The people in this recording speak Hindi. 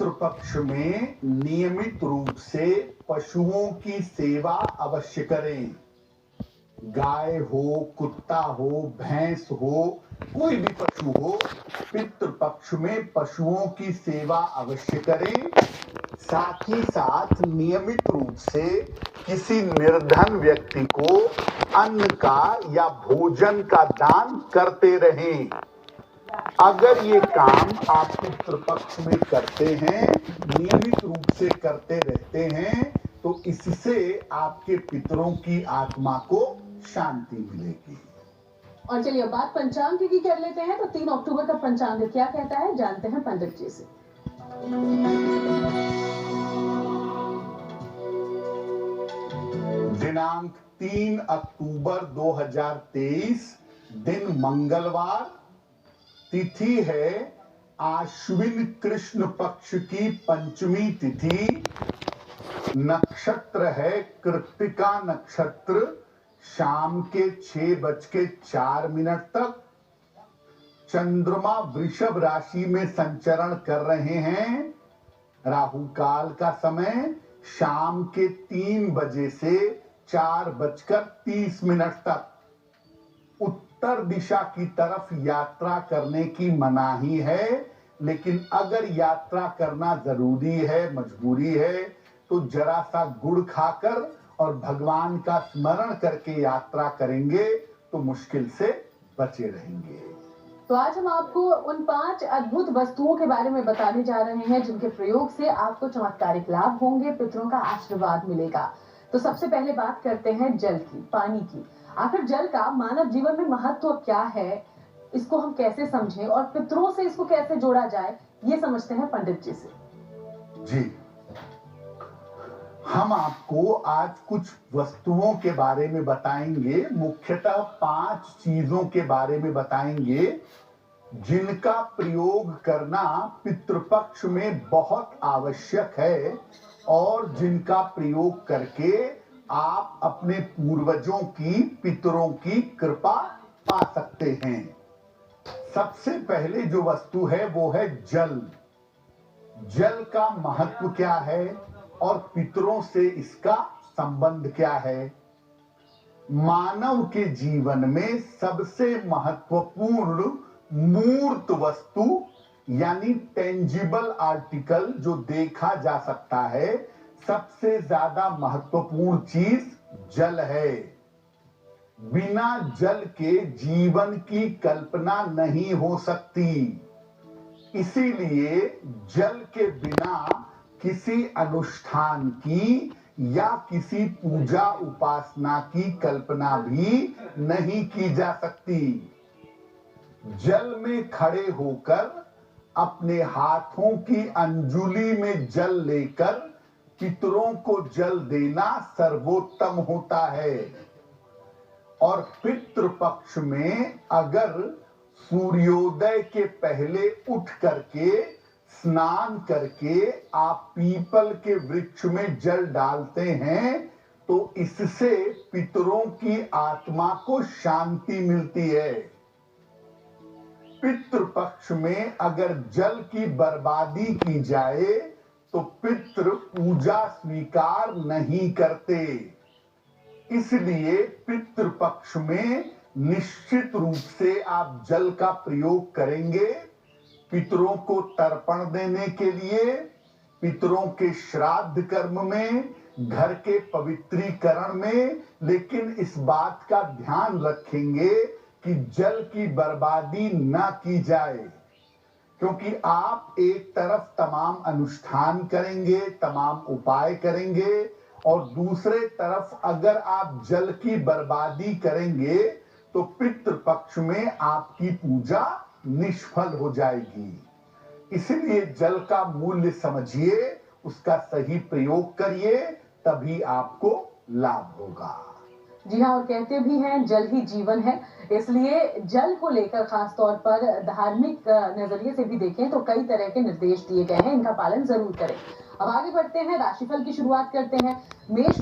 पितृपक्ष में नियमित रूप से पशुओं की सेवा अवश्य करें। गाय हो, कुत्ता हो, भैंस हो, कोई भी पशु हो, पितृपक्ष में पशुओं की सेवा अवश्य करें। साथ ही साथ नियमित रूप से किसी निर्धन व्यक्ति को अन्न का या भोजन का दान करते रहें। अगर ये काम आप पितृपक्ष में करते हैं, नियमित रूप से करते रहते हैं, तो इससे आपके पितरों की आत्मा को शांति मिलेगी। और चलिए बात पंचांग की कर लेते हैं। तो 3 अक्टूबर का पंचांग क्या कहता है, जानते हैं पंडित जी से। दिनांक 3 अक्टूबर 2023, दिन मंगलवार, तिथि है आश्विन कृष्ण पक्ष की पंचमी तिथि, नक्षत्र है कृत्तिका नक्षत्र, शाम के 6:04 तक। चंद्रमा वृषभ राशि में संचरण कर रहे हैं। राहु काल का समय शाम के 3 बजे से 4:30 तक। उत्तर दिशा की तरफ यात्रा करने की मनाही है, लेकिन अगर यात्रा करना जरूरी है, मजबूरी है, तो जरा सा गुड़ खाकर और भगवान का स्मरण करके यात्रा करेंगे तो मुश्किल से बचे रहेंगे। तो आज हम आपको उन 5 अद्भुत वस्तुओं के बारे में बताने जा रहे हैं जिनके प्रयोग से आपको चमत्कारिक लाभ होंगे, पितरों का आशीर्वाद मिलेगा। तो सबसे पहले बात करते हैं जल की, पानी की। आखिर जल का मानव जीवन में महत्व क्या है, इसको हम कैसे समझें और पितरों से इसको कैसे जोड़ा जाए, ये समझते हैं पंडित जी से। जी, हम आपको आज कुछ वस्तुओं के बारे में बताएंगे, मुख्यतः 5 चीजों के बारे में बताएंगे जिनका प्रयोग करना पितृपक्ष में बहुत आवश्यक है और जिनका प्रयोग करके आप अपने पूर्वजों की, पितरों की कृपा पा सकते हैं। सबसे पहले जो वस्तु है वो है जल। जल का महत्व क्या है और पितरों से इसका संबंध क्या है? मानव के जीवन में सबसे महत्वपूर्ण मूर्त वस्तु यानी टेंजिबल आर्टिकल जो देखा जा सकता है, सबसे ज्यादा महत्वपूर्ण चीज जल है। बिना जल के जीवन की कल्पना नहीं हो सकती। इसीलिए जल के बिना किसी अनुष्ठान की या किसी पूजा उपासना की कल्पना भी नहीं की जा सकती। जल में खड़े होकर अपने हाथों की अंजुली में जल लेकर पितरों को जल देना सर्वोत्तम होता है। और पितृपक्ष में अगर सूर्योदय के पहले उठ करके स्नान करके आप पीपल के वृक्ष में जल डालते हैं तो इससे पितरों की आत्मा को शांति मिलती है। पितृपक्ष में अगर जल की बर्बादी की जाए तो पितृ पूजा स्वीकार नहीं करते। इसलिए पितृपक्ष में निश्चित रूप से आप जल का प्रयोग करेंगे, पितरों को तर्पण देने के लिए, पितरों के श्राद्ध कर्म में, घर के पवित्रीकरण में, लेकिन इस बात का ध्यान रखेंगे कि जल की बर्बादी न की जाए, क्योंकि आप एक तरफ तमाम अनुष्ठान करेंगे, तमाम उपाय करेंगे और दूसरे तरफ अगर आप जल की बर्बादी करेंगे तो पितृपक्ष में आपकी पूजा निष्फल हो जाएगी। इसलिए जल का मूल्य समझिए, उसका सही प्रयोग करिए, तभी आपको लाभ होगा। जी हाँ, और कहते भी हैं जल ही जीवन है, इसलिए जल को लेकर खास तौर पर धार्मिक नजरिए से भी देखें तो कई तरह के निर्देश दिए गए हैं, इनका पालन जरूर करें। अब आगे बढ़ते हैं, राशिफल की शुरुआत करते हैं। मेष